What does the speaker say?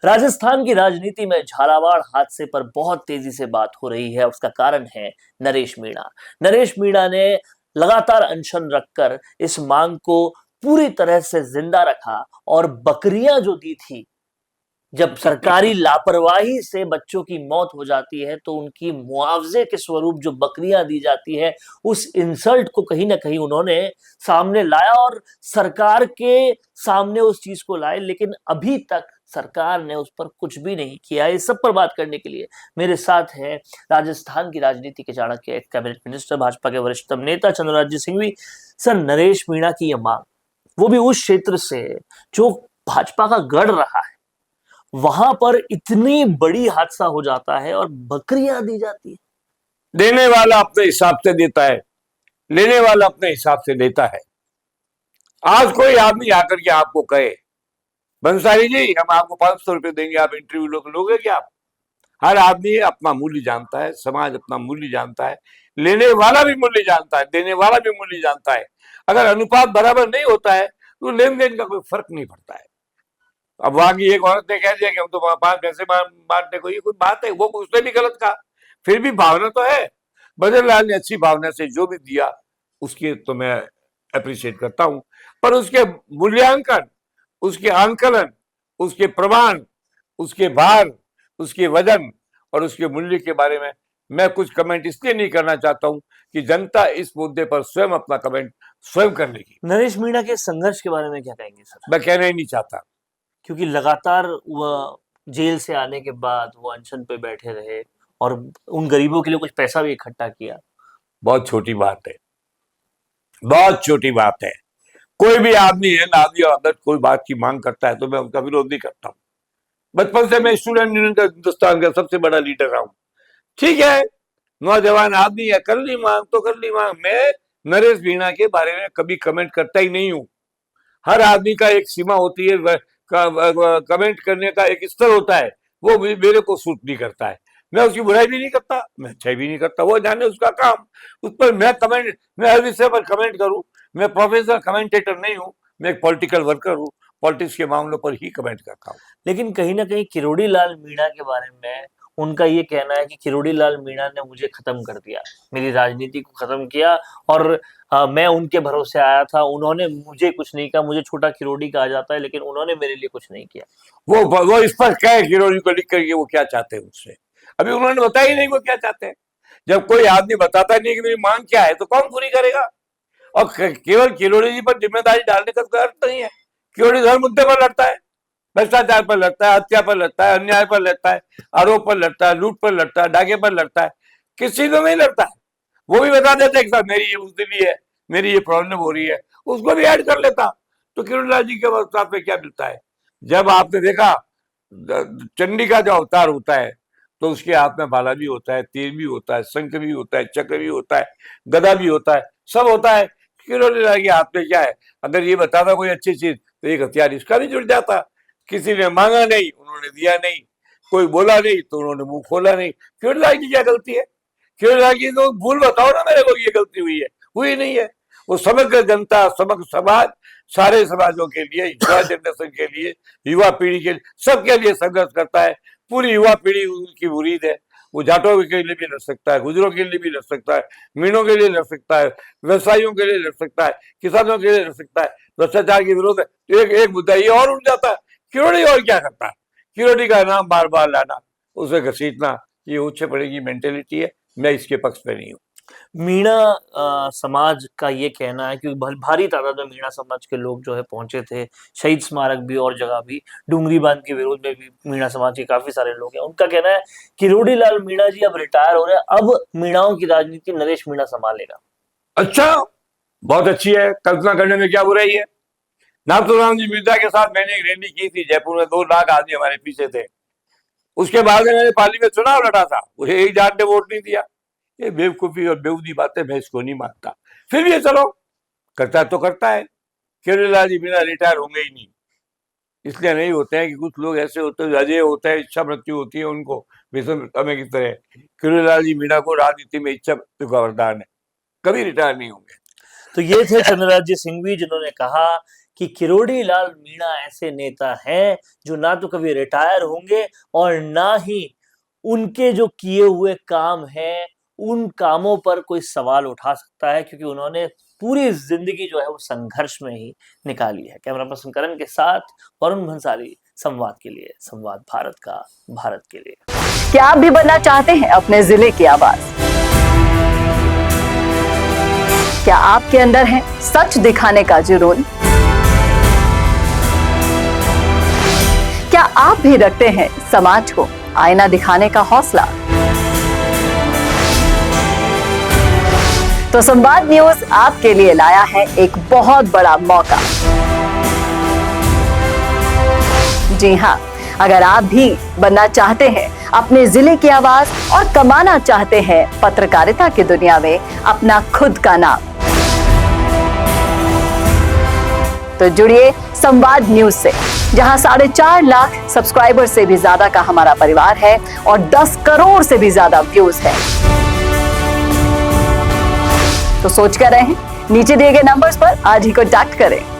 राजस्थान की राजनीति में झालावाड़ हादसे पर बहुत तेजी से बात हो रही है। उसका कारण है नरेश मीणा। नरेश मीणा ने लगातार अनशन रखकर इस मांग को पूरी तरह से जिंदा रखा और बकरियां जो दी थी, जब सरकारी लापरवाही से बच्चों की मौत हो जाती है तो उनकी मुआवजे के स्वरूप जो बकरियां दी जाती है, उस इंसल्ट को कहीं ना कहीं उन्होंने सामने लाया और सरकार के सामने उस चीज को लाए। लेकिन अभी तक सरकार ने उस पर कुछ भी नहीं किया। इस सब पर बात करने के लिए मेरे साथ है राजस्थान की राजनीति के चाणक्य, कैबिनेट मिनिस्टर, भाजपा के वरिष्ठतम नेता चंद्रराज्य सिंघवी। सर, नरेश मीणा की यह मांग, वो भी उस क्षेत्र से जो भाजपा का गढ़ रहा है, वहां पर इतनी बड़ी हादसा हो जाता है और बकरियां दी जाती है। देने वाला अपने हिसाब से देता है, लेने वाला अपने हिसाब से देता है। आज कोई आदमी आकर के आपको कहे बंसारी जी हम आपको 500 रुपए देंगे, आप इंटरव्यू लोगे क्या आप? हर आदमी अपना मूल्य जानता है, समाज अपना मूल्य जानता है, लेने वाला भी मूल्य जानता है, देने वाला भी मूल्य जानता है। अगर अनुपात बराबर नहीं होता है तो लेन देन का कोई फर्क नहीं पड़ता है। अब वहां की एक औरत ने कह दिया कि हम तो 5 पैसे बांटने को, ये कोई बात है? वो उसने भी गलत कहा, फिर भी भावना तो है। बजरंग ने अच्छी भावना से जो भी दिया उसके तो मैं अप्रिशिएट करता हूं, पर उसके मूल्यांकन, उसके आंकलन, उसके प्रमाण, उसके भार, उसके वजन और उसके मूल्य के बारे में मैं कुछ कमेंट इसलिए नहीं करना चाहता हूं कि जनता इस मुद्दे पर स्वयं अपना कमेंट स्वयं कर लेगी। नरेश मीणा के संघर्ष के बारे में क्या कहेंगे सर? मैं कहना ही नहीं चाहता, क्योंकि लगातार वह जेल से आने के बाद वो अनशन पे बैठे रहे और उन गरीबों के लिए कुछ पैसा भी इकट्ठा किया। बहुत छोटी बात है, बहुत छोटी बात है। कोई भी आदमी है ना, अगर कोई बात की मांग करता है तो मैं उनका विरोध नहीं करता हूं। बचपन से मैं स्टूडेंट यूनियन का हिंदुस्तान का सबसे बड़ा लीडर रहा हूं। ठीक है, नौजवान आदमी है, कर ली मांग तो कर ली मांग। मैं नरेश मीणा के बारे में कभी कमेंट करता ही नहीं हूं। हर आदमी का एक सीमा होती है, कमेंट करने का एक स्तर होता है, वो मेरे को सूट नहीं करता है। मैं उसकी बुराई भी नहीं करता, मैं अच्छाई भी नहीं करता, वो जाने उसका काम। उस पर मैं हर विषय पर कमेंट करूं। मैं प्रोफेशनल कमेंटेटर नहीं हूं, मैं एक पॉलिटिकल वर्कर हूं, पॉलिटिक्स के मामलों पर ही कमेंट करता हूं। लेकिन कहीं ना कहीं किरोड़ी लाल मीणा के बारे में उनका ये कहना है कि किरोड़ी लाल मीणा ने मुझे खत्म कर दिया, मेरी राजनीति को खत्म किया और मैं उनके भरोसे आया था, उन्होंने मुझे कुछ नहीं कहा। मुझे छोटा किरोड़ी कहा जाता है लेकिन उन्होंने मेरे लिए कुछ नहीं किया। वो इस पर क्या है, किरोड़ी को लिख करके वो क्या चाहते हैं उससे? अभी उन्होंने बताया ही नहीं वो क्या चाहते हैं। जब कोई आदमी बताता नहीं कि मेरी मांग क्या है तो कौन पूरी करेगा? और केवल किरोड़ी जी पर जिम्मेदारी डालने का कोई अर्थ नहीं है। किरोड़ी हर मुद्दे पर लड़ता है, भ्रष्टाचार पर लड़ता है, हत्या पर लड़ता है, अन्याय पर लड़ता है, आरोप पर लड़ता है, लूट पर लड़ता है, डाके पर लड़ता है, किस चीज में नहीं लड़ता है। वो भी बता देता है कि साहब मेरी ये उजली है, मेरी ये प्रॉब्लम हो रही है, उसको भी ऐड कर लेता। तो किरोड़ी लाल जी के साथ में क्या मिलता है? जब आपने देखा चंडी का जो अवतार होता है तो उसके हाथ में भाला भी होता है, तीर भी होता है, शंख भी होता है, चक्र भी होता है, गदा भी होता है, सब होता है। किरोड़ी लाल के हाथ में क्या है? अगर ये बताता कोई अच्छी चीज तो एक हथियार इसका भी जुड़ जाता। किसी ने मांगा नहीं, उन्होंने दिया नहीं, कोई बोला नहीं तो उन्होंने मुंह खोला नहीं। किरोड़ी लाल की क्या गलती है? किरोड़ी लाल की तो भूल बताओ ना मेरे को, ये गलती हुई है, हुई नहीं है। वो समग्र जनता, समग्र समाज, सारे समाजों के लिए, युवा जनरेशन के लिए, युवा पीढ़ी के लिए, सबके लिए संघर्ष करता है। पूरी युवा पीढ़ी उनकी मुरीद है। वो जाटों के लिए भी लड़ सकता है, गुजरों के लिए भी लड़ सकता है, मीणों के लिए लड़ सकता है, व्यवसायियों के लिए लड़ सकता है, किसानों के लिए लड़ सकता है। भ्रष्टाचार के विरोध है तो एक मुद्दा ये और उठ जाता है। किरोड़ी और क्या करता है? किरोड़ी का नाम बार बार लाना, उसे घसीटना, ये उच्च पड़े की मेंटेलिटी है। मैं इसके पक्ष पे नहीं हूँ। मीणा समाज का ये कहना है, क्योंकि भारी तादाद में मीणा समाज के लोग जो है पहुंचे थे, शहीद स्मारक भी और जगह भी, डूंगरी बांध के विरोध में भी मीणा समाज के काफी सारे लोग हैं। उनका कहना है किरोड़ी लाल मीणा जी अब रिटायर हो रहे हैं, अब मीणाओं की राजनीति नरेश मीणा संभालेगा। अच्छा, बहुत अच्छी है, कल्पना करने में क्या बुराई है। नाथुराम जी मिर्जा के साथ मैंने एक रैली की थी जयपुर में, 2 लाख आदमी हमारे पीछे थे। उसके बाद में मैंने पाली में चुनाव लड़ा था, मुझे एक जाट ने वोट नहीं दिया। ये बेवकूफी और बेहूदी बातें मैं इसको नहीं मानता। फिर भी चलो, करता तो करता है। किरोड़ी लाल जी बिना रिटायर होंगे ही नहीं, इसलिए नहीं होते हैं कि कुछ लोग ऐसे होते हैं अजय होते हैं, इच्छा मृत्यु होती है उनको विषम समय की तरह। किरोड़ी लाल जी मीणा को राजनीति में इच्छा मृत्यु का वरदान है, कभी रिटायर नहीं होंगे। तो ये थे चंद्रराज्य सिंघवी, जिन्होंने कहा कि किरोड़ी लाल मीणा ऐसे नेता हैं जो ना तो कभी रिटायर होंगे और ना ही उनके जो किए हुए काम हैं उन कामों पर कोई सवाल उठा सकता है, क्योंकि उन्होंने पूरी जिंदगी जो है वो संघर्ष में ही निकाली है। कैमरा पर्सन करण के साथ वरुण भंसाली, संवाद के लिए, संवाद भारत का, भारत के लिए। क्या आप भी बनना चाहते हैं अपने जिले की आवाज? क्या आपके अंदर है सच दिखाने का जुनून? क्या आप भी रखते हैं समाज को आईना दिखाने का हौसला? तो संवाद न्यूज आपके लिए लाया है एक बहुत बड़ा मौका। जी हां, अगर आप भी बनना चाहते हैं अपने जिले की आवाज और कमाना चाहते हैं पत्रकारिता की दुनिया में अपना खुद का नाम, तो जुड़िए संवाद न्यूज से, जहां 4.5 लाख सब्सक्राइबर से भी ज्यादा का हमारा परिवार है और 10 करोड़ से भी ज्यादा व्यूज है। तो सोच कर रहे हैं, नीचे दिए गए नंबर्स पर आज ही कॉन्टैक्ट करें।